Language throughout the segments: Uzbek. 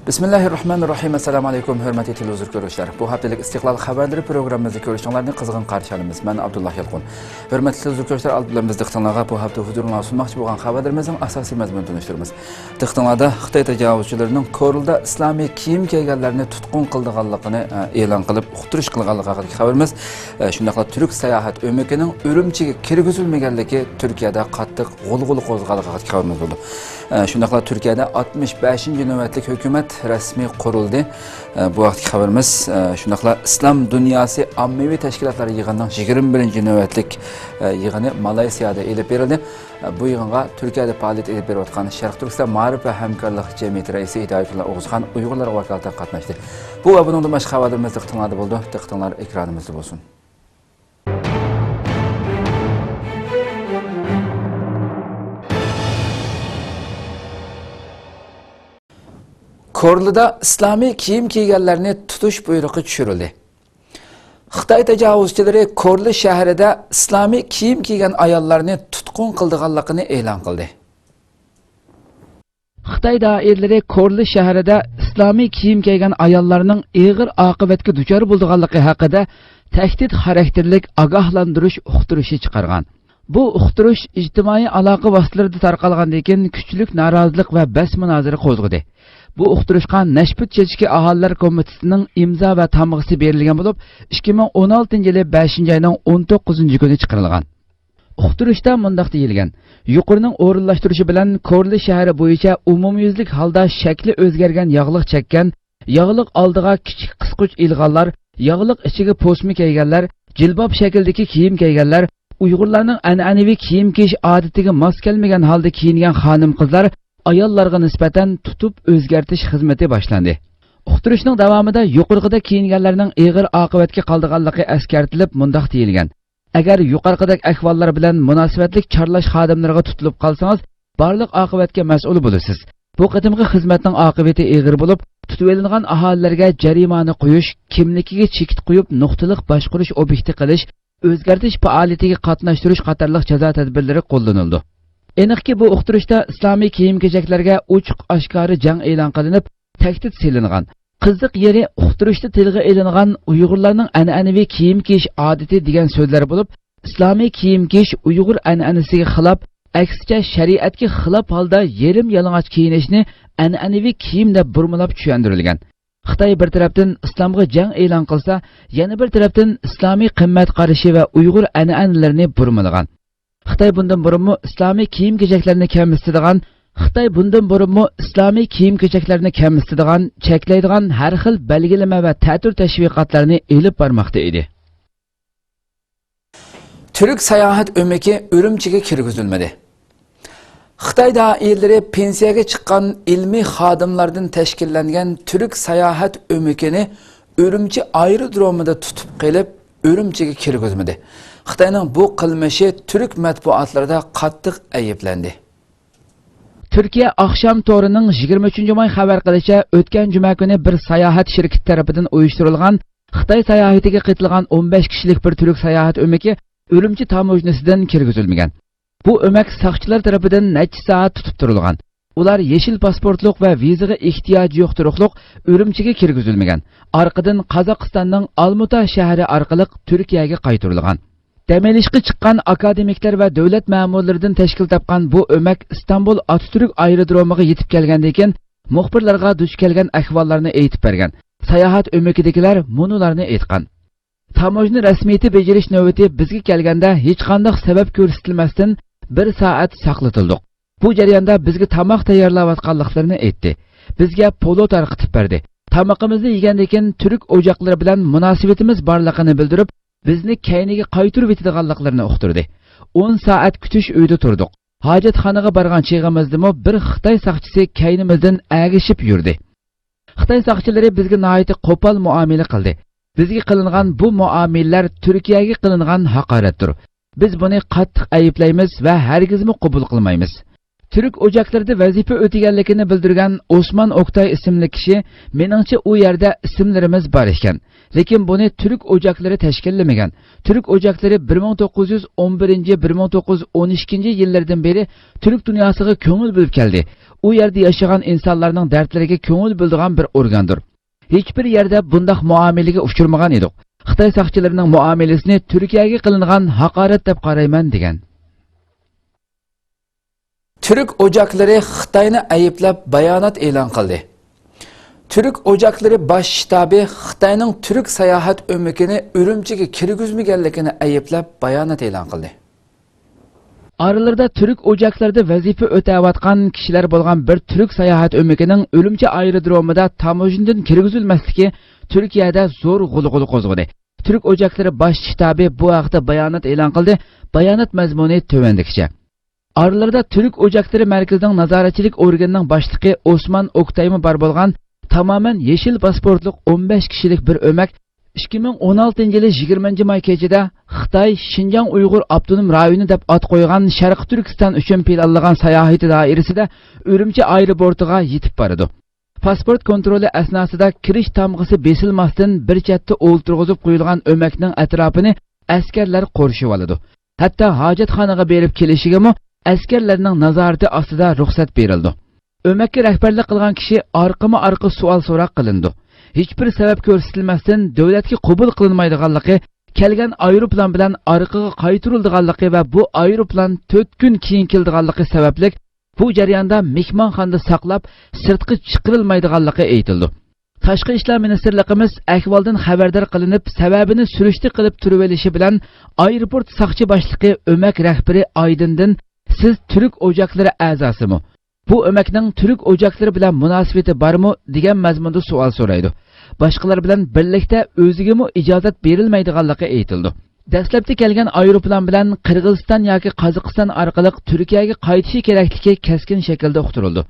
Bismillahirrahmanirrahim. Assalamu alaykum, hörmətli televizor görüşlər. Bu haftalik İstiqlal xəbərləri proqramımızı görüşənlərini qızğın qarşı alırıq. Mən Abdullah Yalqun. Hörmətli televizor görüşlər, aldıqlarımız diqqətinizə bu hafta huzuruna sunmaqçı bolğan xəbərlərimizin əsası məzmununu tanışdırırıq. Diqqətinizdə Xitay təcavüzçülərinin Korulda İslami kiyim giyganlarını tutqun qıldığanlığını elan qılıb uqtırış qılğanlığı haqida xəbərimiz. Şundaqla Türk sayahat öməkinin Ürümçiga kirgizilməyənligi Türkiyədə qattiq g'ulg'ula qo'zg'algan haqida xəbərimiz oldu. Şundaqla Türkiyədə 65-ci növbətlik hökumət rəsmi quruldu. Bu vaqtki xəbərimiz şundaqla İslam Dünyası Ammavi Təşkilatları yığınının 21-ci növbətlik yığını Malayziyada elib verildi. Bu yığınğa Türkiyədə fəaliyyət edib veriyotgan Şərq Türkistan Maarif və Həmkarlıq Cəmiyyəti rəisi Hidayətullah Oğuzxan Uyğurlar vəkalətindən qatnaşdı. Bu və bunun da başqa xəbərlərimiz diqqətinizdə oldu. Diqqətinizlər ekranımızda olsun. Korluda İslami kiyim giyganlarni tutush buyrug'i tushirildi. Xitoy tajovuzchilari Korlu shahrida İslami kiyim giygan ayollarni tutqun qilganligini e'lon qildi. Xitoy doiralari Korlu shahrida İslami kiyim giygan ayollarning og'ir oqibatga duchor bo'lganligi haqida tahdid xarakterlik ogohlantirish uqtirishi chiqargan. Bu uqtirish ijtimoiy aloqa vositalarida tarqalgandan keyin kuchli norozilik va bas munozara qo'zg'adi. Bu uqtirishqa Nashput chechki aholilar komitetining imzo va tamg'isi berilgan bo'lib, 2016-yili 5-oyning 19-kuni chiqarilgan. Uqtirishda mundaq deyilgan: yuqorining o'rinlashtirishi bilan Korli shahri bo'yicha umumyuzlik holda shakli o'zgargan yog'liq chekkan, yog'liq oldiga kichik qisquch ilg'onlar, yog'liq ichiga posma kiyganlar, jilbob shaklidagi kiyim kiyganlar, Uyg'urlarning an'anaviy kiyim kiyish odatiga mos kelmagan holda kiyingan xonim-qizlar ayollarga nisbatan tutib o'zgartish xizmati boshlandi. Uqtirishning davomida yuqorqida kiyinganlarning og'ir oqibatga qoldiganligi eskartilib, mundaq deyilgan: agar yuqorqidagi ahvollar bilan munosabatlik chorlash xodimlariga tutilib qolsangiz, barliq oqibatga mas'ul bo'lasiz. Bu qatimgi xizmatning oqibati og'ir bo'lib, tutib olingan aholilarga jarimani qo'yish, kimligiga chekit qo'yib, nuqtaliq boshqarish obyekti qilish, o'zgartish faoliyatiga qatnashtirish qatorliq jazo tadbirlari qo'llanildi. Aniqki bu uqtirishda islomiy kiyim-kechaklarga ochiq oshkora jang e'lon qilinib, tahdid selingan. Qiziq yeri uqtirishda tilga elingan Uyg'urlarning an'anaviy kiyim kiyish odati degan so'zlar bo'lib, islomiy kiyim kiyish Uyg'ur an'anasiga xilof, aksicha shariatga xilof holda yerim yalang'och kiyinishni an'anaviy kiyim deb burmalab tushuntirilgan. Xitoy bir tarafdan islomga jang e'lon qilsa, yana bir tarafdan islomiy qimmat qarashi va Uyg'ur an'analarini burmalagan. Xitoy bundan burunmi islomiy kiyim-kechaklarni kamsitadigan, cheklaydigan har xil belgilama va ta'tir tashviqotlarni elib bormoqda edi. Türk sayohat ömeki Ürümçiga kirgizilmedi. Xitoy doiralari pensiyaga chiqqan ilmiy xodimlardan tashkillangan Türk sayohat ömekini Ürümçi aerodromida tutib qilib, Ürümçiga kirgizmadi. Xitoyning bu qilmishi Türk matbuotlarida qattiq ayıblendi. Türkiye Akşam To'rining 23-may xabar qilishicha, o'tgan juma kuni bir sayohat shirkati tarafidan uyushtirilgan Xitoy sayohatiga qitilgan 15 kishilik bir Türk sayohat o'maki Ürümçi tamojnasidan kirgizilmagan. Bu o'mak saqchilar tarafidan necha soat tutib turilgan. Ular yeşil pasportluq va vizaga ehtiyoji yo'q turuqliq Ürümçiga kirgizilmagan. Orqadan Qozog'istonning Almuta shahri orqali Turkiyaga qaytarilgan. Demelishga chiqqan akademiklar va davlat ma'murlaridan tashkil topgan bu o'mak Istanbul Atatürk aerodromiga yetib kelgandan keyin muxbirlarga duch kelgan ahvollarni aytib bergan. Sayohat o'makidagilar munolarni aytgan. Tamojni rasmiyati bajarish navbati bizga kelganda hech qanday sabab ko'rsatilmasdan 1 soat saqlatildik. Bu jarayonda bizga tamoq tayyorlayotganliklarini aytdi. Bizga polo tarqatib berdi. Tamoqimizni yegandan keyin turk o'joqlari bilan munosabatimiz borligini bildirib, bizni kayniga qaytirib etadiganliklarini uqtirdi. 10 soat kutish uyda turdik. Hojatxonaga borgan cheg'imizdimi bir Xitoy saqchisi kaynimizdan agishib yurdi. Xitoy saqchilari bizga nihoyat qo'pol muomala qildi. Bizga qilingan bu muomalalar Turkiyaga qilingan haqoratdir. Biz buni qattiq ayiblaymiz va hargizmi qabul qilmaymiz. Türk ocaklarida vazifa o'taganligini bildirgan Osman Oktay ismli kishi, meningcha u yerda ismlarimiz bor ekan. Lekin buni Türk ocaklari tashkillamagan. Türk ocaklari 1911-1912 yillardan beri Türk dunyosiga ko'ngil bo'lib keldi. u yerda yashagan insonlarning dardlariga ko'ngil bildigan bir organdir. Hech bir yerda bunday muomalaga uchirmagan edik. Xitoy saqchilarining muomalasini Turkiyaga qilingan haqorat deb qarayman degan. Türk ocakları Xitoyni ayıplab bayonot e'lon qildi. Türk ocakları baş shtabi Xitoyning Türk sayohat o'mikini Urumchiga kirgizmaganligini ayıplab bayonot e'lon qildi. Aralarda Türk ocaklarda vazifa o'tayotgan kishilar bo'lgan bir Türk sayohat o'mikining Urumchi aerodromida tamojindan kirgizilmasligi Turkiyada zo'r g'ulg'ul qo'zg'adi. Türk ocaklari baş shtabi bu haqda bayonot e'lon qildi. Bayonot mazmuni tovandikicha. Aralarda Türk ocaklari markazining nazoratchilik organining boshlig'i Osman Oktaymi bar bo'lgan tamamen yeşil pasportlik 15 kishilik bir o'mak 2016 yılı 20 may kechida Xitoy Xinjiang Uyg'ur Abtonom rayoni deb at qo'ygan Sharq Turkiston uchun planlangan sayohat doirasida Urumchi aeroportiga yetib boradi. Pasport kontroli asnosida kirish tamg'isi besilmasdan bir chetda o'ltirg'izib qo'yilgan o'makning atrofini askarlar qorishib oladi. Hatto hojatxonaga berib kelishigami askarlarning nazorati ostida ruxsat berildi. O'makka rahbarlik qilgan kishi orqama-orqa savol so'roq qilindi. Hech bir sabab ko'rsatilmasdan davlatga qabul qilinmaydiganligi, kelgan aeroplan bilan orqaga qaytarildiganligi va bu aeroplan 4 kun keyin keldiganligi sababli bu jarayonda mehmonxonada saqlab sirtqi chiqarilmaydiganligi aytildi. Tashqi ishlar ministrligimiz ahvoldan xabardor qilinib, sababini surishti qilib turib olishi bilan aeroport saqchi boshlig'i o'mak rahbari Aydindan siz Türk ocaklari a'zosimi? Bu o'makning Türk ocaklari bilan munosabati bormi degan mazmunda savol so'raydi. Boshqalar bilan birlikda o'zigami ijozat berilmaydiganligi aytildi. Dastlabda kelgan aeroplan bilan Qirg'iziston yoki Qozog'iston orqali Turkiyaga qaytishi kerakligi keskin shaklda uqtirildi.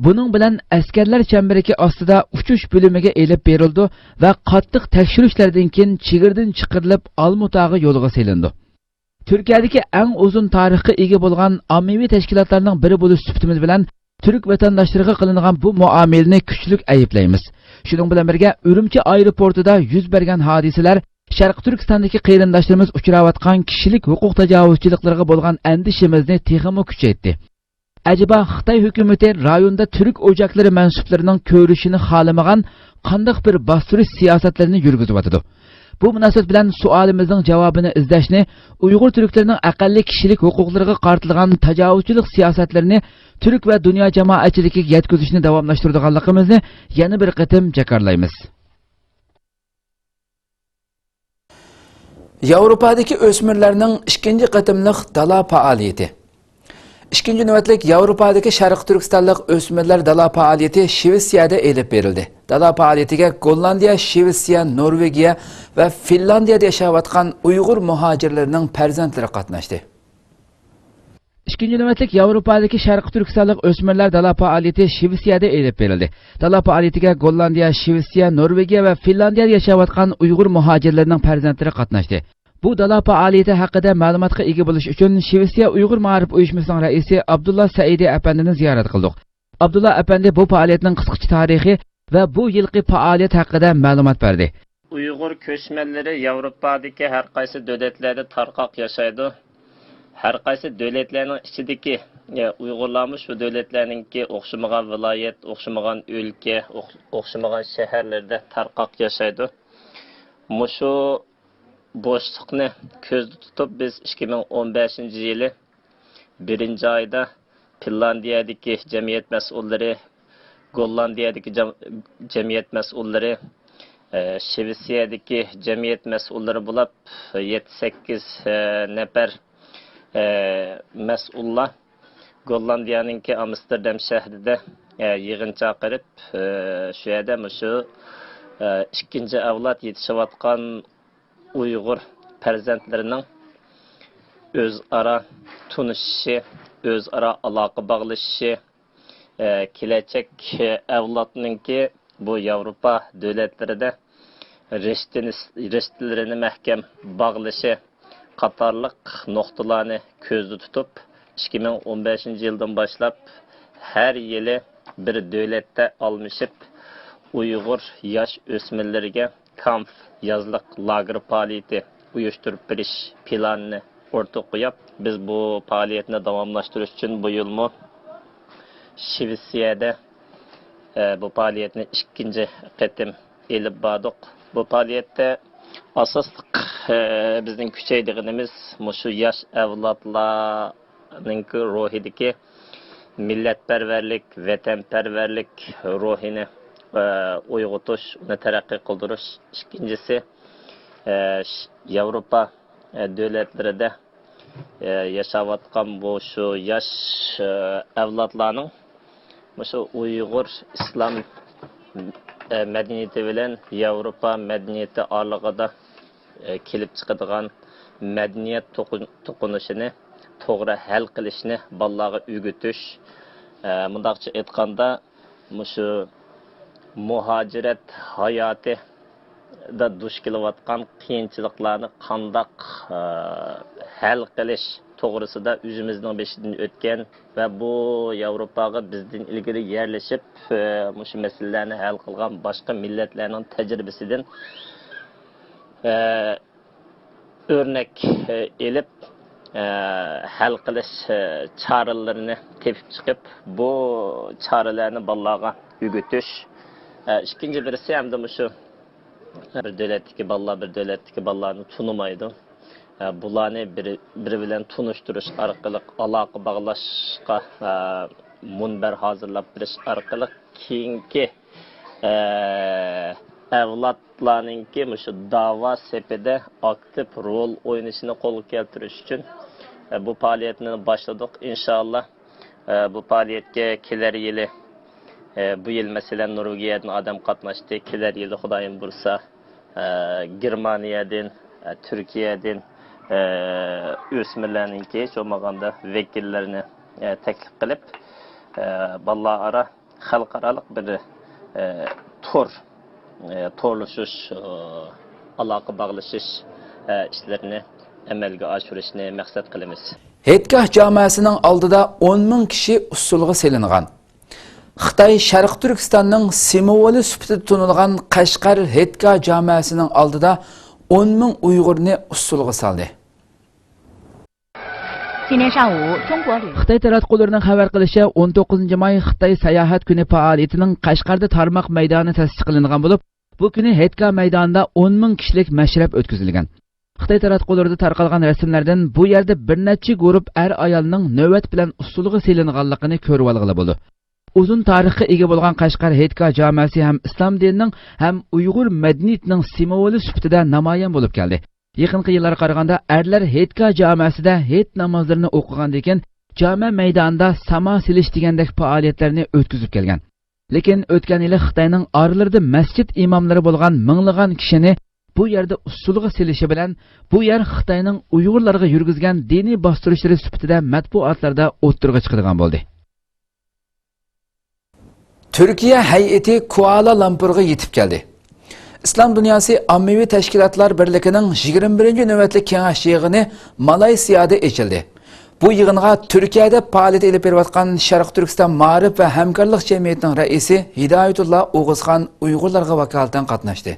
Buning bilan askarlar chambaraki ostida uchish bo'limiga elib berildi va qattiq tekshirishlardan keyin chegirdan chiqarilib Olmutog'i yo'lga selindi. Turkiyadagi eng uzun tarixga ega bo'lgan ommaviy tashkilotlarning biri bo'lish sifatimiz bilan Türk vatandaşlarına qilingan bu muamelini kuchlik ayıplaymiz. Shuning bilan birga Urumchi aeroportida yuz bergan hodisalar Sharq Turkistondagi qarindoshlarimiz uchrayotgan kishilik huquq tajovuzchiliklariga bo'lgan andishimizni texmo kuchaytirdi. Acaba Xitoy hukumati rayonda Türk ocaklari mansublarining ko'rishini xolamagan qanday bir bostirish siyosatlarini yurgizyotdi? Bu munosabat bilan savolimizning javobini izlashni, Uyg'ur turklarining aqalli kishilik huquqlariga qartilgan tajovuzchilik siyosatlarini Türk va dunyo jamoatchiligiga yetkazishni davomlashtiradiganligimizni yana bir qatim jakarlaymiz. Yevropadagi o'smirlarning ikkinchi qatimliq dala faoliyati. İkinci nöbetlik Yevropadagi Sharq Turkistonlik o'smirlar dala faoliyati Shvetsiyada elib berildi. Dala faoliyatiga Gollandiya, Shvetsiya, Norvegiya va Finlandiyada yashayotgan Uyg'ur muhojirlarining farzandlari qatnashdi. İkinci nöbetlik Yevropadagi Sharq Turkistonlik o'smirlar dala faoliyati Shvetsiyada elib berildi. Dala faoliyatiga Gollandiya, Shvetsiya, Norvegiya va Finlandiyada yashayotgan Uyg'ur muhojirlarining farzandlari qatnashdi. Bu dala faoliyati haqida ma'lumotga ega bo'lish uchun Shvetsiya Uyg'ur ma'rif uyushmasining raisi Abdullah Saidi apandini ziyorat qildik. Abdullah apandi bu faoliyatning qisqacha tarixi va bu yilgi faoliyat haqida ma'lumot berdi. Uyg'ur ko'chmanlari Yevropadagi har qaysi davlatlarda tarqoq yashaydi. Har qaysi davlatlarning ichidagi Uyg'urlarmi shu davlatlarningki o'xshamagan viloyat, o'xshamagan o'lka, o'xshamagan shaharlarda tarqoq yashaydi. Mushu boşluqni ko'zda tutib biz 2015-yili 1-oyda Finlandiyadagi jamiyat mas'ullari, Gollandiyadagi jamiyat mas'ullari, Shvetsiyadagi jamiyat mas'ullari bo'lib 7-8 nafar mas'ullar Gollandiyaningki Amsterdam shahrida yig'in chaqirib, shu yerda shu ikkinchi avlod yetishayotgan Uyg'ur farzandlarining o'zaro tunishishi, o'zaro aloqa bog'lashishi, kelajak avlodninki bu Yevropa davlatlarida rishtalarini mahkam bog'lashi qatorliq nuqtalarni ko'zda tutib 2015-yildan boshlab har yili bir davlatda almashib Uyg'ur yosh o'smirlariga kamp yazlık lager faaliyeti uyuşturup beriş planını ortaya koyup biz bu faaliyetini devamlaştırış için bu yıl mı Şivsiyada bu faaliyetni ikkinchi qatim elib bordik. Bu faaliyetda asosliq bizning kuchaydiganimiz mushu yosh avlodlarning ruhidagi millatparvarlik, vatanparvarlik ruhini uyg'otish, uni taraqqiy qildirish. Ikkinchisi Yevropa davlatlarida yashayotgan bu shu yosh avlodlarning mushu Uyg'ur islom madaniyati bilan Yevropa madaniyati oralig'ida kelib chiqadigan madaniyat to'qinishini to'g'ri hal qilishni bolalarga o'rgatish, mundaqcha aytganda mushu muhojirat hayoti da duch kelayotgan qiyinchiliklarni qandoq hal qilish to'g'risida o'zimizning beshidan o'tgan va bu Yevropaga bizdan ilgari yerlashib mushu masalalarni hal qilgan boshqa millatlarning tajribasidan örnek elib hal qilish choralarini tepib chiqib bu choralarni bolalarga o'rgatish. Ikkinchi birisi ham mushu bir davlatdagi bolalar bir davlatdagi bolalarni tunimaydi. Bularni biri bilan tunishtirish orqali aloqa bog'lashga munbar hozirlab berish orqali keyingi avlodlarningki mushu da'vo sepida aktiv rol o'ynashini qo'lga keltirish uchun bu faoliyatni boshladik. Inshaalloh bu faoliyatga kelar yili bu yil masalan Norvegiyadan odam qatnashdi. Kelar yili xudoyim bo'lsa Germaniyadan, Turkiyadan o'smirlarningki cho'mag'anda vakillarni taklif qilib bolalar ara xalqarалық bir torlashish, aloqa bog'lashish ishlarini amalga oshirishni maqsad qilamiz. Hetgah jamoasining oldida 10 ming kishi usulga selingan. Xitoy Sharq Turkistonning simvoli sifatida tanilgan Qashqar Hetgah jamoasining oldida 10 ming Uyg'urni usulga soldi. Xitoy taratqullarining xabar qilishicha 19 may Xitoy sayohat kuni faoliyatining Qashqarda tarmoq maydoni ta'sis qilingan bo'lib, bu kuni Hetgah maydonida 10 ming kishilik mashrab o'tkazilgan. Xitoy taratqularida tarqalgan rasmlardan bu yerda bir necha guruh ayolning navbat bilan usulga selinganligini ko'rib olg'ili bo'ldi. Uzun tarixga ega bo'lgan Qashqar Hetgah jamoasi ham islom dinining ham Uyg'ur madaniyatining simvoli sifatida namoyon bo'lib keldi. Yaqinqi yillarga qaraganda erlar Hetgah jamoasida het namozlarini o'qigandan keyin jami maydonida samo silish degandek faoliyatlarni o'tkazib kelgan. Lekin o'tgan yili Xitoyning oralarida masjid imomlari bo'lgan minglagan kishini bu yerda usulga silishi bilan bu yer Xitoyning Uyg'urlarga yurgizgan diniy bostirishlari sifatida matbuotlarda o'ttirg'i chiqadigan bo'ldi. Türkiye hay'ati Kuala Lumpurga yetib keldi. İslam Dünyası Ammaviy Tashkilotlar Birligining 21. navbatlik kengash yig'ini Malayziyada ochildi. Bu yig'inga Turkiyada faoliyat olib berayotgan Sharq Turkiston ma'rif va hamkorlik jamiyatining raisi Hidoyatulloh O'g'izxon Uyg'urlarga vakolatan qatnashdi.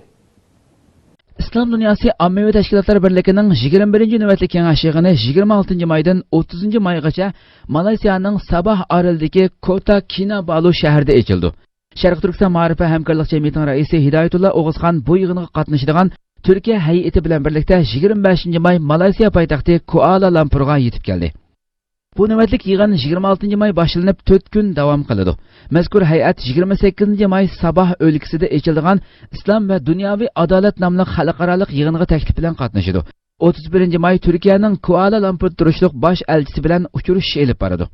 İslam Dünyası Ammaviy Tashkilotlar Birligining 21. navbatlik kengash yig'ini 26 maydan 30 maygacha Malayziyaning Sabah orolidagi Kota Kinabalu shahrida ochildi. Sharq Turkiston ma'rif va hamkorlik jamiyatining raisi Hidoyatulloh O'g'izxon bu yig'inga qatnashadigan Turkiya hay'ati bilan birlikda 25 may Malayziya poytaxti Kuala Lumpurga yetib keldi. Bu navbatlik yig'in 26 may boshlanib 4 kun davom qiladi. Mazkur hay'at 28 may Sabah o'lkasida ochilgan Islom va dunyoviy adolat nomli xalqaro yig'inga taklif bilan qatnashadi. 31 may Turkiyaning Kuala Lumpur turishliq bosh elchisi bilan uchrashish olib boradi.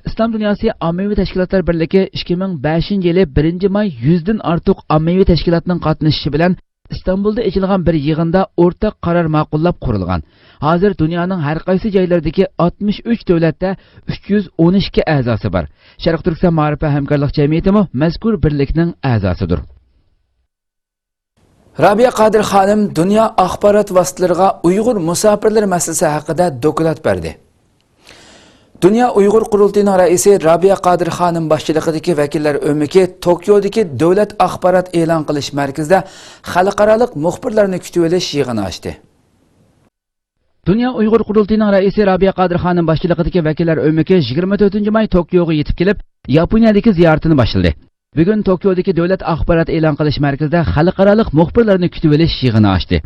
İslam Dünyası Ammaviy Tashkilotlar Birligi 2005 yili 1 may 100 dan ortiq ammaviy tashkilotning qatnashishi bilan İstanbulda ochilgan bir yig'inda o'rtaq qaror ma'qullab qurilgan. Hozir dunyoning har qaysi joylaridagi 63 davlatda 312 a'zosi bor. Sharq Turkiston ma'rif va hamkorlik jamiyati mazkur birlikning a'zosidir. Rabia Qadir xonim dunyo axborot vositalariga Uyg'ur musofirlar masalasi haqida doklad berdi. Dünya Uyghur Qurultayıning raisi Rabia Qadir xonim boshchiligidagi vakillar o'miki Tokiodagi davlat axborot e'lon qilish markazida xalqaro muxbirlarni kutib olish yig'ini ochdi. Dünya Uyghur Qurultayının raisi Rabia Qadir Xanım başçılığındaki vekiller ömrüki 24 may Tokyo'ga yetib kelib, Yaponiyadagi ziyoratini boshladi. Bugun Tokyodagi davlat axborot e'lon qilish markazida xalqaro muxbirlarni kutib olish yig'ini ochdi.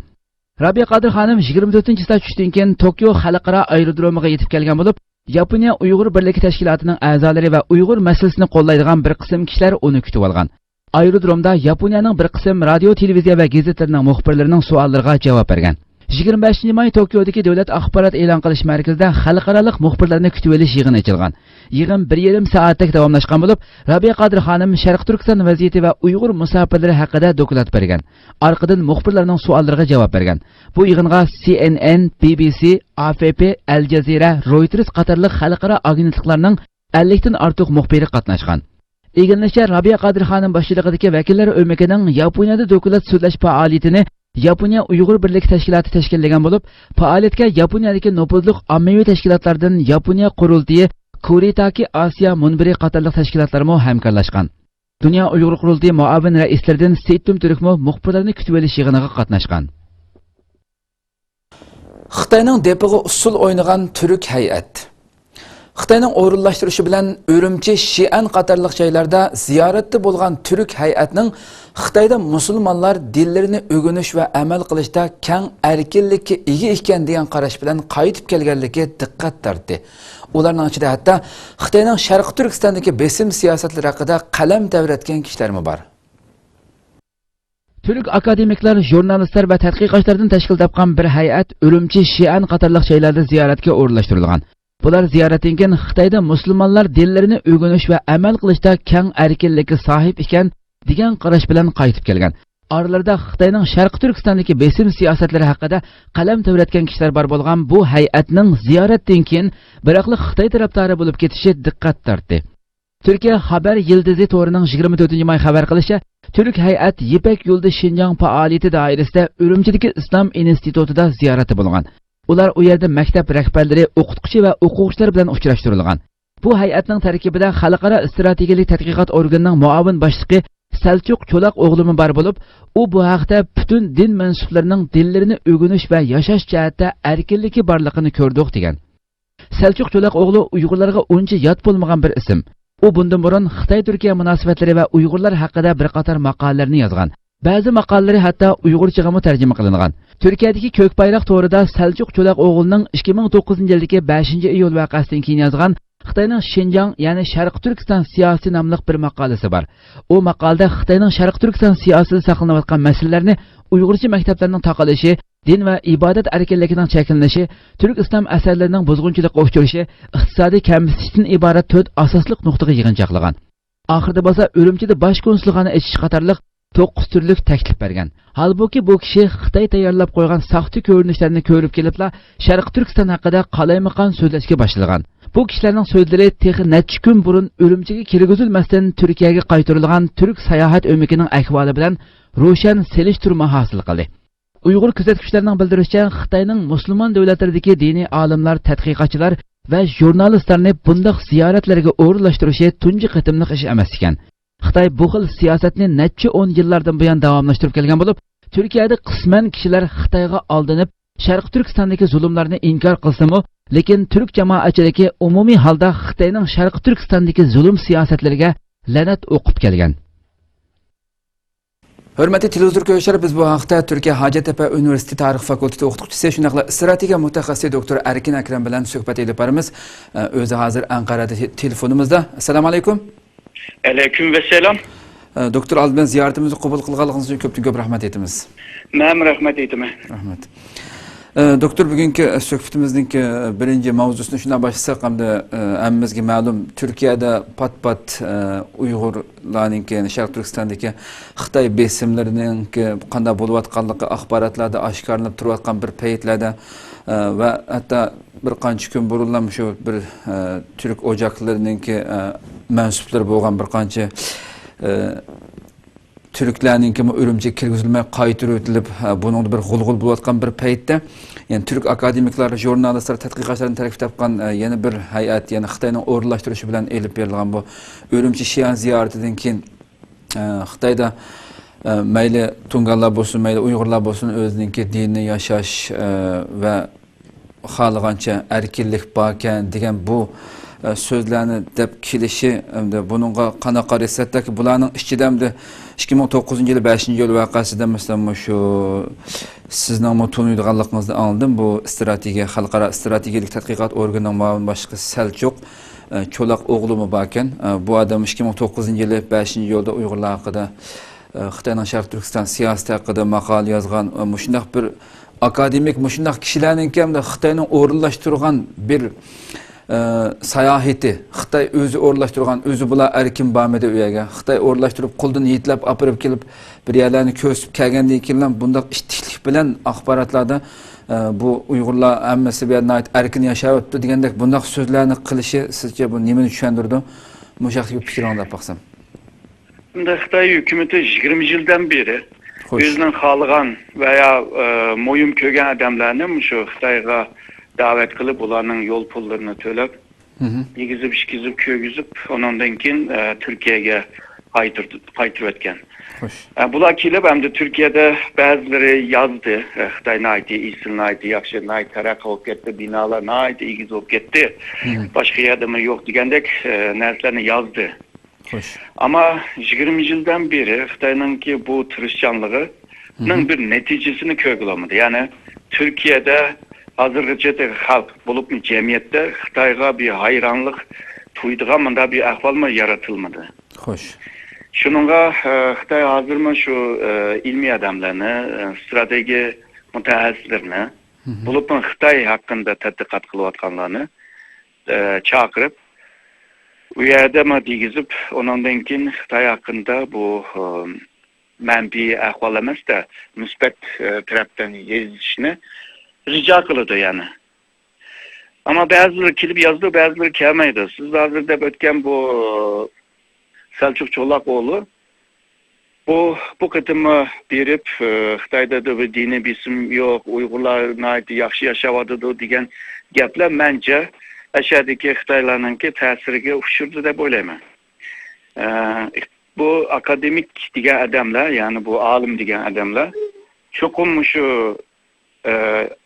Rabia Qadir Xanım 24-soat tushdan keyin Tokyo xalqaro aerodromiga yetib kelgan bo'lib, Yaponiya Uyg'ur birligi tashkilotining a'zolari va Uyg'ur masalasini qo'llaydigan bir qism kishilar uni kutib olgan. Aerodromda Yaponiyaning bir qism radio, televiziya va gazetalarining muxbirlarining savollariga javob bergan. 25 may Tokyodagi davlat axborot e'lon qilish markazida xalqaro muxbirlarni kutib olish yig'ini ochilgan. Yig'in 1,5 soatlik davomlashgan bo'lib, Rabia Qadir Xanım Sharq Turkiston vaziyati va Uyg'ur musofirlari haqida doklad bergan. Orqadan muxbirlarning savollariga javob bergan. Bu yig'inga CNN, BBC, AFP, Al Jazeera, Reuters qatorliq xalqaro agentliklarning 50 dan ortiq muxbiri qatnashgan. Eginlashcha Rabia Qadir Xanım boshchiligidagi vakillar o'makining Yaponiyada doklad so'zlash faoliyatini Yaponiya Uyg'ur birligi tashkiloti tashkillagan bo'lib, faoliyatga Yaponiyadagi nufuzli ommaviy tashkilotlardan Yaponiya qurultiyi, Kuritaki Asiya munbiri qatorliq tashkilotlarmo hamkorlashgan. Dünya Uyg'ur Qurultiyi muavin raislaridan Seytum Turkmo muxbirlarni kutib olish yig'iniga qatnashgan. Xitoyning depiga usul o'ynagan turk hay'at. Xitoyning o'rinlashtirishi bilan Urumchi, Xi'an qatorliq joylarda ziyoratda bo'lgan turk hay'atning Xitoyda musulmonlar dinlarini o'rganish va amal qilishda keng erkinlikka ega ekan degan qarash bilan qaytib kelganligi diqqat tortdi. Ularning ichida hatto Xitoyning Sharq Turkistondagi besim siyosatlari haqida qalam tavratgan kishilarmi bor. Türk akademiklar, jurnalistlar va tadqiqotchilardan tashkil topgan bir hay'at Urumchi, Xi'an qatorliq joylarda ziyoratga o'rinlashtirilgan. Bular ziyoratdan keyin Xitoyda musulmonlar dinlarini o'rganish va amal qilishda keng erkinlikka sahib ekan degan qarash bilan qaytib kelgan. Oralarda Xitoyning Sharq Turkistondagi besim siyosatlari haqida qalam tavratgan kishilar bor bo'lgan bu hay'atning ziyoratdan keyin biroqli Xitoy tarafdori bo'lib ketishi diqqat tortdi. Turkiya xabar yildizi to'rining 24 may xabar qilishicha, Türk hay'at Yipak yo'lda Xinjiang faoliyati doirasida Urumchidagi Islom institutida ziyorati bo'lgan. Ular u yerda maktab rahbarlari, o'qituvchi va o'quvchilar bilan uchrashtirilgan. Bu hay'atning tarkibida xalqaro strategik tadqiqot organining muavin boshlig'i Selçuk Cho'laq o'g'limi bor bo'lib, u bu haqda butun din mansublarining dinlarini o'rganish va yashash jihatda erkinligi borligini ko'rdik degan. Selçuk Cho'laq o'g'li Uyg'urlarga uncha yot bo'lmagan bir ism. U bundan burun Xitoy-Turkiya munosabatlari va Uyg'urlar haqida bir qator maqolalarni yozgan. Ba'zi maqolalari hatto Uyg'urchaga tarjima qilingan. Turkiyadagi Ko'k bayroq to'rida Selçuk Cho'laq o'g'lining 2009-yildagi 5-iyul voqeasidan keyin yozgan Xitoyning Xinjiang, ya'ni Sharq Turkiston siyosiy nomli bir maqolasi bor. U maqolada Xitoyning Sharq Turkiston siyosida saqlanayotgan masalalarni Uyg'urcha maktablarning taqilishi, din va ibodat erkinligining cheklanishi, turk islom asarlarining buzg'unchilikqa uchrashi, iqtisodiy kamsitishdan iborat 4 asosli nuqtaga yig'inchoqlagan. Oxirida bo'lsa Urumchida bosh konsulxona ichish qatorliq 9 turlik taklif bergan. Halbuki bu kishi Xitoy tayyorlab qo'ygan saxta ko'rinishlarni ko'rib kelibla Sharq Turkiston haqida qalaymaqon so'zlashga boshlagan. Bu kishilarning so'zlari texi necha kun burun Urumchiga kirgizilmasdan Turkiyaga qaytarilgan turk sayohat o'mikining ahvoli bilan ro'shan selishtirma hosil qildi. Uyg'ur kuzatuvchilarining bildirishicha, Xitoyning musulmon davlatlaridagi diniy olimlar, tadqiqotchilar va jurnalistlarni bundoq ziyoratlarga o'rinlashtirishi tunji qitimliq ish emas ekan. Xitoy bu xil siyosatni necha 10 yillardan buyon davomlashtirib kelgan bo'lib, Turkiyada qisman kishilar Xitoyga aldanib, Sharq Turkistondagi zulmlarni inkor qilsa-mu, lekin turk jamoatchiligi umumiy holda Xitoyning Sharq Turkistondagi zulm siyosatlariga la'nat o'qib kelgan. Hurmatli televizor ko'ruvchilar, biz bu haqda Turkiya Hacettepe Üniversitesi Tarix Fakültesi o'qituvchisi, shunaqla strategiya mutaxassisi doktor Erkin Akram bilan suhbat olib boramiz. O'zi hozir Anqarada telefonimizda. Assalomu alaykum. Aleyküm ve selam. Doktor Alban ziyoratimizni qabul qilganligingiz uchun ko'p rahmat aytamiz. Men rahmat aytaman. Rahmat. Doktor, bugungi suhbatimizning birinchi mavzusini shundan boshlasak, hamda hammamizga ma'lum, Turkiyada pat-pat Uyg'urlarning, Sharq Turkistondagi Xitoy besimlarining qanday bo'layotganligi axborotlarda oshkorlanib turayotgan bir paytlarda va hatto bir qancha kun burun shu bir turk o'joqlarining mansublari bo'lgan bir qancha Türklerning Urumchiga kirgizilmay qaytirib o'tilib, buning bir g'ulg'ul bo'layotgan bir paytda, ya'ni turk akademiklar, jurnalistlar, tadqiqotchilarning tarkib topgan yana bir hay'at, ya'ni Xitoyning o'rinlashtirishi bilan elib berilgan bu Urumchi Xi'an ziyoratidan keyin Xitoyda mayli Tunganlar bo'lsin, mayli Uyg'urlar bo'lsin, o'zining dinini yashash va xalagancha erkinlik barkan degan bu sözlerini dep kilişi bununla kana qarasatda ki bularning ichidan 2009 yılı 5. yıl vakasida mesela şu sizning mutunuydiganligingizni anladım. Bu stratejiya xalqaro strategik tadqiqot organining muavin boshlig'i Selçuk Çolak oğlumu barkan bu adam 2009 yılı 5. yılda Uyg'urlar haqida Xitoyning Sharq Turkiston siyosati haqida maqola yozgan mushundaq bir akademik mushundaq kishilarning hamda Xitoyning o'rinlashtirgan bir sayahati Xitoy o'zi o'rinlashtirgan o'zi bular erkin barmadi u yerga Xitoy o'rinlashtirib qo'ldan yetlab apirib kelib bir yerlarni ko'sib kelgandan keyin bundaq ishtiklik bilan axborotlarda bu Uyg'urlar hammasi bir yerda erkin yashayapti degandek bundaq so'zlarni qilishi sizcha bu nimani tushundirdi? Mushaqli fikringizni baqsam. Xitoy hükümeti 20 yıldan beri özünün xalqan veya moyum kögen adamlarını şu Xitoyga davet kılıp ularning yol pullarını төлep, yegizip işkizip kögüzüp ondan keyin Türkiye'ye qaytırıp etken. Bular kelip hem de Türkiye'de bazıları yazdı. Xitoy nayti, İsil nayti, yaxşı nayti, taraqi olup ketdi, binalar nayti, igiz olup ketdi. Başka yerdimi yok degandek narsalarni yazdı. Ama 20 yıldan beri Xitoyning ki bu tırışçanlığının bir neticesini köklamadı. Yani Türkiye'de hazırgacha halk bulup cemiyette Xitoyga bir hayranlık tuyduğan mında bir ahval mı yaratılmadı. Hoş. Şununla Xitoy hazırma şu ilmi adamlarını, strateji mutahassislerini bulup Xitoy hakkında tadqiqat qilayotganlarını çağırıp bu yerde mi degizip ondan keyin Xitoy hakkında bu manfiy ahvol emas da musbat tarafdan yezishni rica kıldı yani. Ama bazıları kelip yazdı, bazıları kelmeydi. Siz hazırda ötken bu Selçuk Çolakoğlu bu kıtımı berip Xitoyda da bir dini bisim yok, Uyg'urlar nayti yaxshi yaşavadı degan gaplar bence aşağıdaki Xitoylarninki ta'siriga uçurdu deb o'ylayman. Bu akademik degan adamlar, yani bu alim degan adamlar cho'qim şu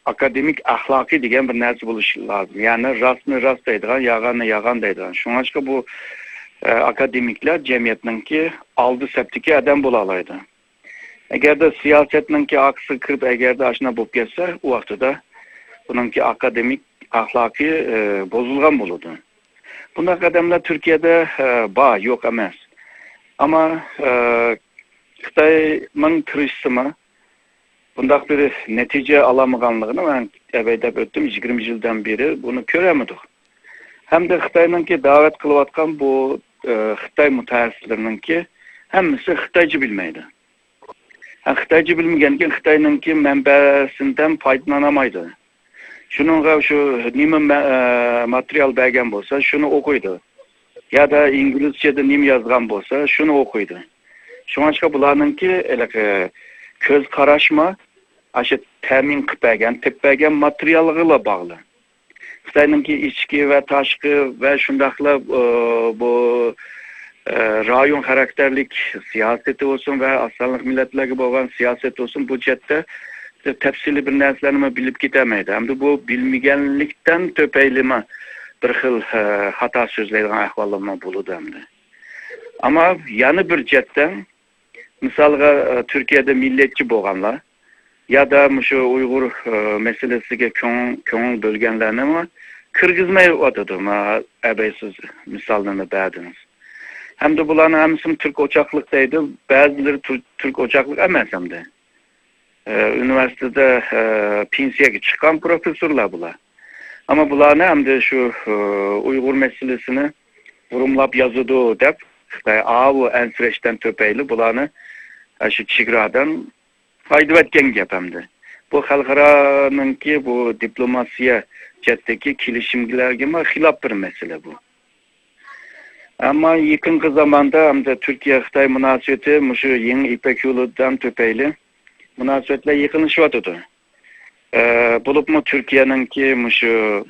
akademik ahlaki degan bir narsa bo'lishi lazım. Yani rastni rast deydigan, yag'anni yag'an deydigan. Shunga bu akademiklar jamiyatninki oldi saptiki adam bo'la oladi. Agarda siyosetninki aksi kirib, agarda ashuna bo'lib ketsa, u vaqtida buningki akademik ahlaki bozulgan bo'ladi. Bunday adamlar Türkiye'de bor, yo'q emas. Ama Xitoyning tirishsimi bunday bir netice alamaganlığını ben evvelde öttüm 20 yıldan beri bunu göremedik. Hem de Xitoyninki davet kılıvatkan bu Xitoy mutahassislarınki hemmisi Xitoyca bilmeydi. Xitoyca bilmegenken Xitoyninki menbesinden faydalanamaydı. Şununla şu nima material bergen bolsa şunu okuydu. Ya da İngilizce'de nim yazgan bolsa şunu okuydu. Şunga bularninki köz qaraşma aşı təmin qıb bergen, tip bergen materialıyla bağlı. Xitoyninki içki ve taşkı ve şundaqla bu rayon karakterlik siyaseti olsun ve aslanlık milletlerine bo'lgan siyaseti olsun bu cette tepsili bir narsalarni bilib ketameydi. Hem de bu bilmegenlikten töpeylime bir xil hata sözleydigan ahvallarma buludu hem de. Ama yanı bir cetten misalga Türkiye'de milletçi bo'lganlar ya da şu Uygur meselesiga ko'ngil bölgenlerini mi kirgizmay o'tadi. Ebeysiz misallarını berdiniz. Hem de bularning hamisi Türk ocaklık deydi. Bazıları Türk ocaklık emas hem de. Üniversitede pensiyaga chiqqan profesörler bular. Ama bularni hem de şu Uygur meselesini vurumlab yazıdı deb Xitoy avu ensireshdan töpeyli bularni şu chegaradan haydab etken gap hamda. Bu xalqaroninki bu diplomasiya chetdagi kelishimlarga xilop bir mesele bu. Ama yakınki zamanda hamda Türkiye-Xitoy munosabati şu yeni İpek yoludan töpeyli munosabatlar yaqinlashyapti. Bulupmu Türkiye'ninki şu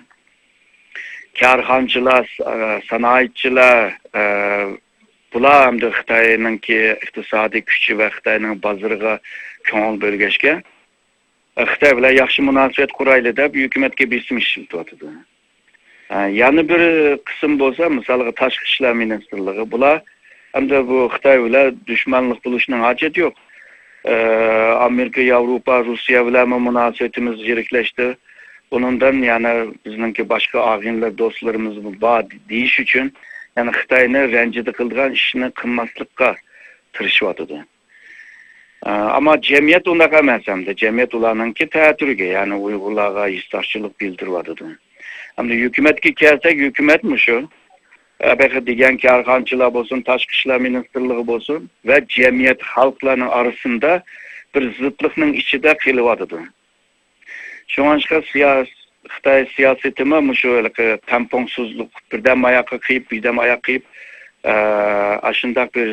karxonchilar, sanoatchilar bular hamda Xitoyninki iqtisodiy kuchi va Xitoyning bozoriga ko'ngil bo'lgachga Xitoy bilan yaxshi munosabat qurayli deb hukumatga bisim ishlatyapti. Yana bir qism bo'lsa, masalan, tashqi ishlar ministrligi bular hamda bu Xitoy bilan dushmanlik bo'lishning hojati yo'q. Amerika, Yevropa, Rossiya bilan munosabatimiz yiriklashdi. Bundan yana bizningki boshqa ag'inlar do'stlarimiz bor deyish uchun yani Xitoyni ranjida qilgan ishni qilmaslikka tirishyapti. Ama cemiyet unaqa emas hamda cemiyet ularninki ta'turiga, yani Uyg'urlarga istoqchilik bildiryapti. Hamda hukumatga kelsak, hukumatmi shu? Abaqa degan karxonchilar bo'lsin, tashqi ishlar ministrligi bo'lsin va cemiyet xalqlarning orasida bir zidlikning ichida qilyapti. Shunga Xitoy siyosatimi shu tampongsizlik, birdan oyoqqa qiyib, birdan oyoq qiyib, ashunday bir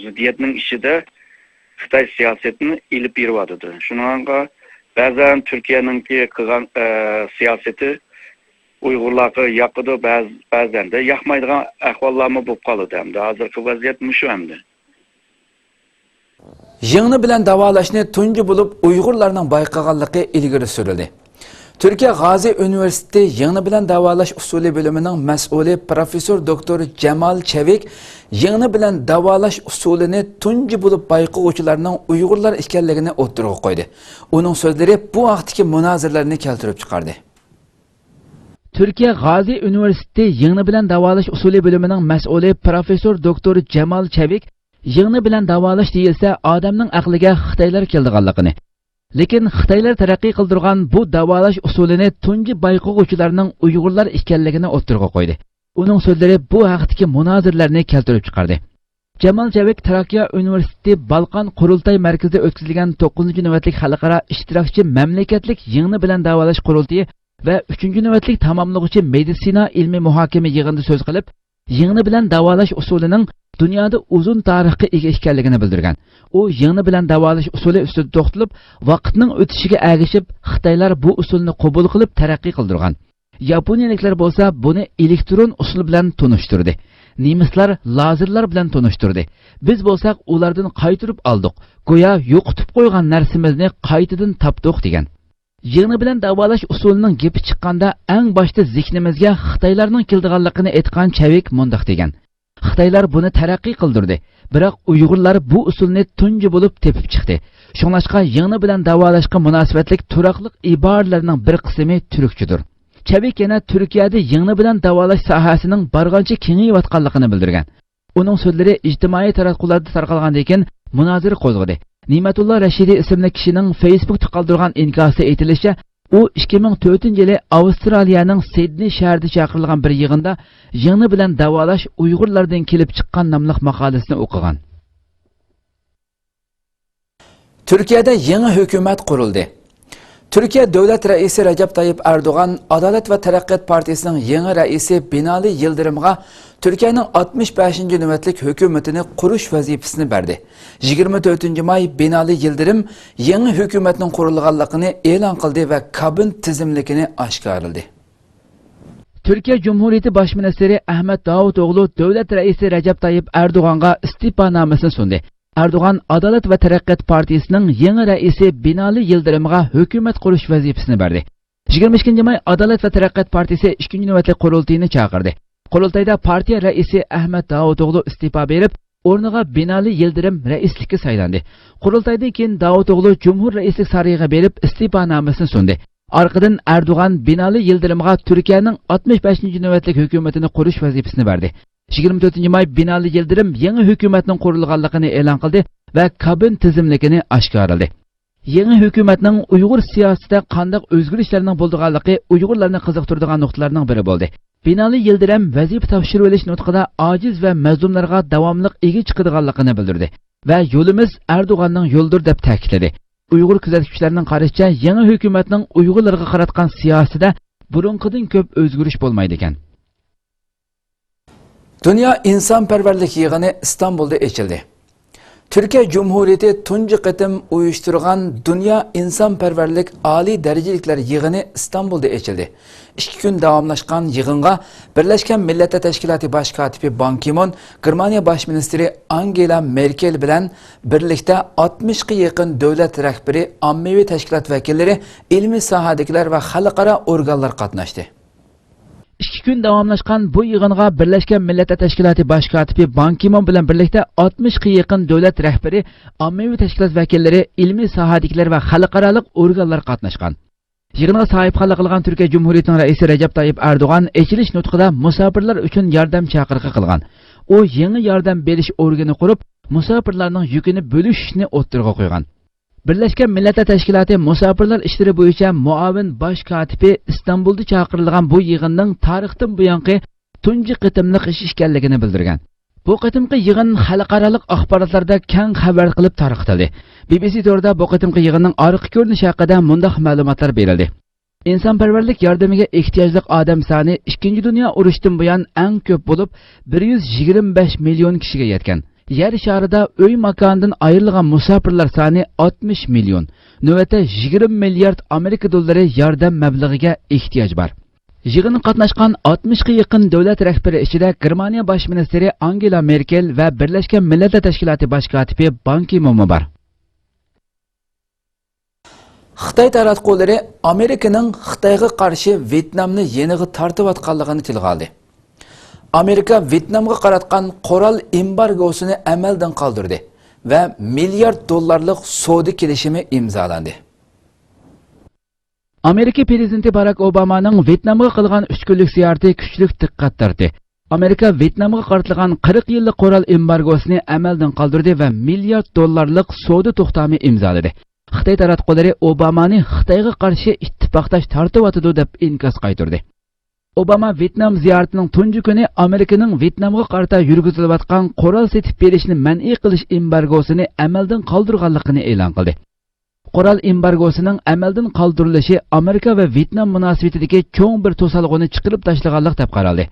ziddiyatning ichida Xitoy siyosatini ilib beryapti. Shunga ba'zan Turkiyaninki qilgan siyosati Uyg'urlarga yoqadi, ba'zan da yoqmaydigan ahvollarmi bo'lib qoladi hamda. Hozirgi vaziyat shu hamda. Yığını bilen davalashni tunji bo'lib Uyg'urlarning bayqaganligi ilgari surildi. Türkiye Gazi Üniversitesi yığını bilen davalash usuli bölümünün mas'uli professor doktor Cemal Çevik yığını bilen davalash usulini tunji bo'lib bayqaguvchilarning Uyg'urlar ekanligini o'ttirib qo'ydi. Uning so'zlari bu vaqtdagi munozirlarni keltirib chiqardi. Türkiye Gazi Üniversitesi yığını bilen davalash usuli bölümünün mas'uli professor doktor Cemal Çevik yığını bilen davalash deyilsa odamning aqliga Xitoylar keldiganligini, lekin Xitoylar taraqqiy qildirgan bu davalash usulini tunji bayqaguvchilarning Uyg'urlar ekanligini o'ttirib qo'ydi. Uning so'zlari bu haqdagi munozirlarni keltirib chiqardi. Cemal Çevik Trakya Üniversitesi Balkan Qurultay Markazida o'tkazilgan 9-navbatlik xalqaro ishtirokchi mamlakatlik yığını bilen davalash qurultayi ve 3-navbatlik tamomlovchi meditsina ilmiy muhokama yig'inida so'z qilib, yığını bilen davalash usulining dünyada uzun tarixga ega ekanligini bildirgan. U yığını bilen davalash usuli ustida to'xtalib, vaqtning o'tishiga ergishib, Xitoylar bu usulni qabul qilib taraqqiy qildirgan. Yaponiyaliklar bo'lsa buni elektron usul bilan tunishtirdi. Nemislar lazerlar bilan tunishtirdi. Biz bo'lsak ulardan qaytirib oldik. Go'yo yo'qotib qo'ygan narsamizni qaytadan topdik degan. Yığını bilen davalash usulining gapi chiqqanda eng boshda zihnimizga Xitoylarning keldiganligini aytgan Çevik mundaq degan. Xitoylar buni taraqqiy qildirdi. Biroq Uyg'urlar bu usulni tunji bo'lib tepib chiqdi. Shunlashqa yığını bilen davalashga munosabatlik turaqliq iboralarning bir qismi turkchidir. Çevik yana Turkiyada yığını bilen davalash sohasining bargancha kengayotganligini bildirgan. Uning so'zlari ijtimoiy taraqqularda tarqalgandan keyin munozara qo'zg'adi. Ne'matulloh Rashidi ismli kishining Facebookda qoldirgan inkosi aytilishicha, u 2004-yili Avstraliyaning Sidney shahrida chaqirilgan bir yig'inda yığını bilen davalash Uyg'urlardan kelib chiqqan nomli maqolasini o'qigan. Türkiye'de yeni hükümet kuruldu. Türkiye Devlet Reisi Recep Tayyip Erdoğan, Adalet ve Teraqqiyat Partisi'nin yeni reisi Binali Yıldırım'a Türkiye'nin 65. nöbetlik hükümetini kuruş vazifesini verdi. 24 May Binali Yıldırım yeni hükümetin kurulganlığını e'lon qildi ve kabin tizimlikini aşkarladı. Türkiye Cumhuriyeti Başministeri Ahmet Davutoğlu Devlet Reisi Recep Tayyip Erdoğan'a istifanamesini sundu. Erdoğan Adalet ve Teraqqiyat Partisi'nin yeni reisi Binali Yıldırım'a hükümet kuruş vazifesini verdi. 22 May Adalet ve Teraqqiyat Partisi 2. nöbetlik kurultayını çağırdı. Kurultayda partiya reisi Ahmet Davutoğlu istifa berip, o'rniga Binali Yıldırım reislikka saylandı. Kurultaydan keyin Davutoğlu Cumhur reislik sarayıga berip istifanamesini sundu. Arkadan Erdoğan Binali Yıldırım'a Türkiye'nin 65. nöbetlik hükümetini kuruş vazifesini verdi. 24 May Binali Yıldırım yeni hükümetin kurulganlığını e'lon qildi ve kabin tizimligini oshkorladi. Yeni hükümetning Uyg'ur siyosatida qanday o'zgarishlarning bo'lganligi Uyg'urlarni qiziqtiradigan nuqtalarning biri bo'ldi. Binali Yıldırım vazifa topshirib olish nutqida ojiz va mazlumlarga davomli ega chiqadiganligini bildirdi ve yo'limiz Erdo'g'anning yo'ldir deb ta'kidladi. Uyg'ur kuzatuvchilarining qarashicha yeni hükümetning Uyg'urlarga qaratgan siyosatida burunqidan ko'p o'zgarish bo'lmaydi ekan. Dünya İnsanperverlik Yığını İstanbul'da açıldı. Türkiye Cumhuriyeti tunji qitim uyushtirgan Dünya İnsanperverlik Ali Derecelikler Yığını İstanbul'da açıldı. 2 gün davamlaşkan yığınga Birleşken Milletler Teşkilatı Baş Katibi Ban Ki-moon, Germaniya Baş Ministri Angela Merkel bilen birlikte 60'ga yakın devlet rehberi, ammevi teşkilat vekilleri, ilmi sahadakiler ve halkara organlar katnaştı. 2 gün davamlaşkan bu yığınga Birleşken Milletler Teşkilatı Baş Katibi Ban Ki-moon bilen birlikte 60'ga yakın devlet rehberi, ammevi teşkilat vekilleri, ilmi sahadakiler ve halkaralık organlar katnaşkan. Yığınga sahipxonlik qilgan Türkiye Cumhuriyetining raisi Recep Tayyip Erdoğan echilish nutqida musofirlar uchun yordam chaqiriqi qilgan. O yangi yordam berish organi qurib, musofirlarning yukini bo'lishni o'ttirg'a qo'ygan. Birleşken Milletler Teşkilatı musofirlar ishlari bo'yicha muavin bosh katibi İstanbulda chaqirilgan bu yig'inning tarixdan buyangi tunji qitimliq ish ekanligini bildirgan. Bu qitimqi yig'in xalqarалық axborotlarda keng xabar qilib tarqatildi. BBC to'rida bu qitimqi yig'inning orqa ko'rinishi haqida mundaq ma'lumotlar berildi. İnsanperverlik yordamiga ehtiyojli odam soni 2 dunyo urushidan buyon eng ko'p bo'lib 125 million kishiga yetgan. Yer sharida uy makonidan ayrilgan musofirlar soni 60 million. Navbatda 20 milliard Amerika dollari yordam mablag'iga ehtiyoj bor. Yig'inga qatnashgan 60'ga yaqin davlat rahbari ichida Germaniya Bosh ministri Angela Merkel va Birleşken Milletler Teşkilatı Baş Katibi Ban Ki-moon bor. Xitoy taratqullari Amerikaning Xitoyga qarshi Vyetnamni yeniga tortib atganligini tilga oldi. Amerika Vyetnamga qaratgan qoral embargosini amaldan qoldirdi va milliard dollarlik savdo kelishimi imzolandi. Amerika prezidenti Barack Obama'nın Vyetnamga qilgan 3 kunlik ziyarati kuchli diqqat tortdi. Amerika Vyetnamga qaratilgan 40 yillik qoral embargosini amaldan qoldirdi va milliard dollarlik savdo to'xtami imzoladi. Xitoy taratqullari Obamani Xitoyga qarshi ittifoqdosh tortib atadi deb inkos qaytardi. Obama Vyetnam ziyaratining tunji kuni Amerikaning Vyetnamga qarata yurgizilayotgan qoral setib berishni man'iy qilish embargosini amaldan qoldirganligini e'lon qildi. Qoral embargosining amaldan qoldirilishi Amerika va Vyetnam munosabatidagi cho'ng bir to'salg'ini chiqarib tashlaganlik deb qaraldi.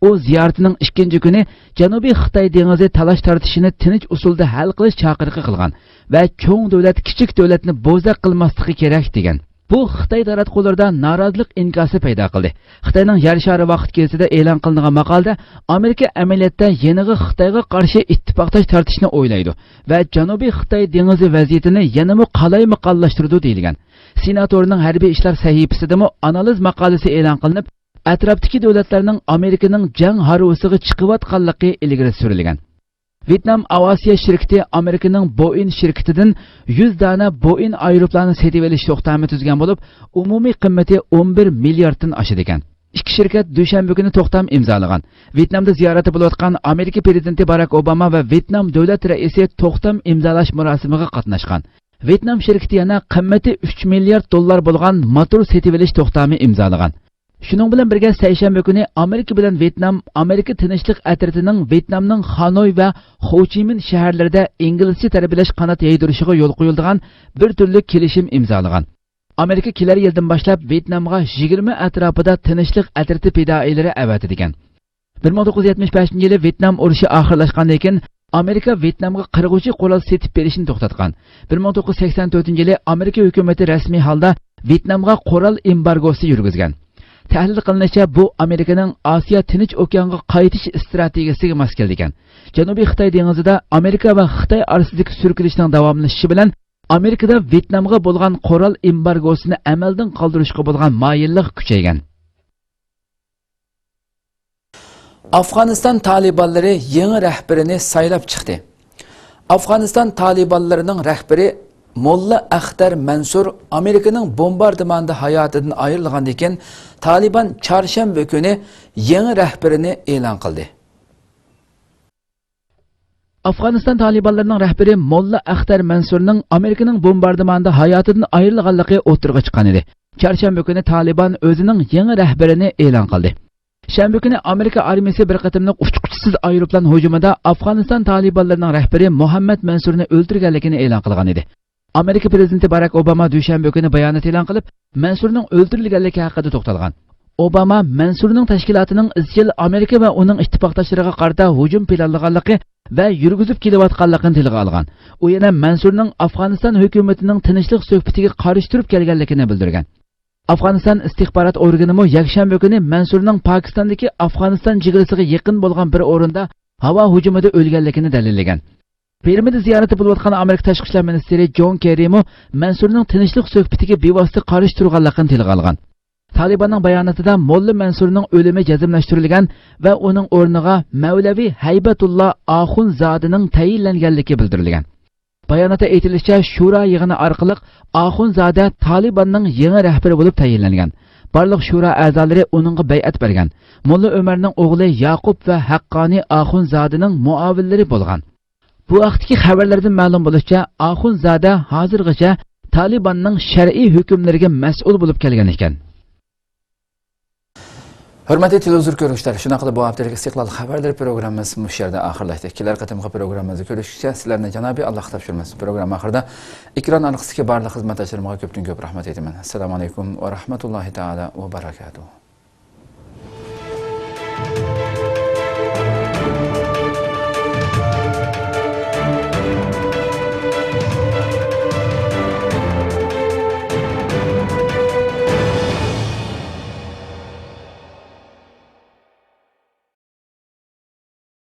O ziyaratining 2 kuni Janubiy Xitoy dengizi talash tortishini tinch usulda hal qilish chaqiriqi qilgan va cho'ng davlat kichik davlatni bo'zaq qilmasligi kerak degan. Bu Xitoy taratqularida norozilik inkosi paydo qildi. Xitoyning yer shari vaqt kelsa e'lon qilingan maqolada Amerika amaliyotda yeniga Xitoyga qarshi ittifoqdosh tortishni o'ylaydi va Janubiy Xitoy dengizi vaziyatini yanada qalaymaqonlashtirdi deyilgan. Senatorning harbiy ishlar sahifasidami analiz maqolasi e'lon qilinib, atrofdagi davlatlarning Amerikaning jang harvisiga chiqayotganligi ilgari surilgan. Vyetnam Avasiya shirkati Amerikaning Boeing shirkatidan 100 dona Boeing aeroplani setib olish to'xtami tuzgan bo'lib, umumiy qiymati 11 milliarddan oshadi ekan. İki shirkat dushanba kuni to'xtam imzolagan. Vyetnamda ziyorati bo'layotgan Amerika prezidenti Barack Obama va Vyetnam davlat raisi to'xtam imzolash murosimiga qatnashgan. Vyetnam shirkati yana qiymati 3 milliard dollar bo'lgan motor setib olish to'xtami imzolagan. Shuning bilan birga seshanba kuni Amerika bilan Vyetnam Amerika tinchlik atritining Vyetnamning Hanoy va Ho Chi Minh shaharlarida inglizcha tarbiyalash qanot yaydirishiga yo'l qo'yilgan bir turli kelishim imzolagan. Amerika kelar yildan boshlab Vyetnamga 20 atrofida tinchlik atriti fidoilari avatadigan. 1975-yili Vyetnam urushi oxirlashgandan keyin Amerika Vyetnamga qirg'uvchi qurol setib berishni to'xtatgan. 1984-yili Amerika hukumatı rasmiy holda Vyetnamga qurol embargosi yurgizgan. Tahlil qilinishicha bu Amerikaning Osiyo Tinch okeanga qaytish strategiyasiga mos kelgan. Janubiy Xitoy dengizida Amerika va Xitoy orasidagi surkilishning davomlashishi bilan Amerikada Vyetnamga bo'lgan qurol embargosini amaldan qoldirishga bo'lgan moyillik kuchaygan. Afg'oniston talibanlari yangi rahbarini saylab chiqdi. Afg'oniston talibanlarining rahbari Molla Axtar Mansur Amerikaning bombardimonida hayotidan ayrilgandan keyin Taliban chorshanba kuni yangi rahbarini e'lon qildi. Afg'oniston talibanlarining rahbari Molla Axtar Mansurning Amerikaning bombardimonida hayotidan ayrilganligi o'tirg'a chiqqan edi. Chorshanba kuni Taliban o'zining yangi rahbarini e'lon qildi. Shanba kuni Amerika armiyasi bir qatimliq uchquchisiz aeroplan hujumida Afg'oniston talibanlarining rahbari Muhammad Mansurni o'ldirganligini e'lon qilgan edi. Amerika prezidenti Barack Obama dushanba kuni bayonot e'lon qilib, Mansurning o'ldirilganligi haqida to'xtalgan. Obama Mansurning tashkilotining izchil Amerika va uning ittifoqdoshlariga qarata hujum planlaganligi va yurgizib kelayotganligini tilga olgan. U yana Mansurning Afg'oniston hukumatining tinchlik suhbatiga qarshi turib kelganligini bildirgan. Afg'oniston istixborot organi yakshanba kuni Mansurning Pokistondagi Afg'oniston chegarasiga yaqin bo'lgan bir o'rinda havo hujumida o'lganligini dalillagan. Permida ziyorati bo'layotgan Amerika tashqi ishlar ministri Jon Kerri Mansurning tinchlik suhbatiga bevosita qarshi turganligini tilga olgan. Talibanning bayonotida Molla Mansurning o'limi jazmlashtirilgan va uning o'rniga Mavlavi Haybatulloh Axundzodining tayinlanganligi bildirilgan. Bayonotda aytilishicha, Shura yig'ini orqali Axundzoda Talibanning yangi rahbari bo'lib tayinlangan. Barliq Shura a'zolari uningga bay'at bergan. Molla Umarning o'g'li Yaqub va Haqqoni Axundzodining muavinlari bo'lgan. Bu vaqtdagi xabarlardan ma'lum bo'lishicha, Axundzoda hozirgacha Talibanning shar'iy hukmlariga mas'ul bo'lib kelgan ekan. Hurmatli televizor ko'ruvchilar, shuna qilib bu haftalik istiqlol xabarlari programmamiz bu yerda oxirlashdi. Kelar qatimgi programmamizni ko'rishgacha sizlarni janobiy Alloh topshiramiz. Program oxirida ekran orqasidagi barliq xizmatdoshlarimga ko'pdan ko'p rahmat aytaman. Assalomu alaykum va rahmatullohi taala va barakatuh.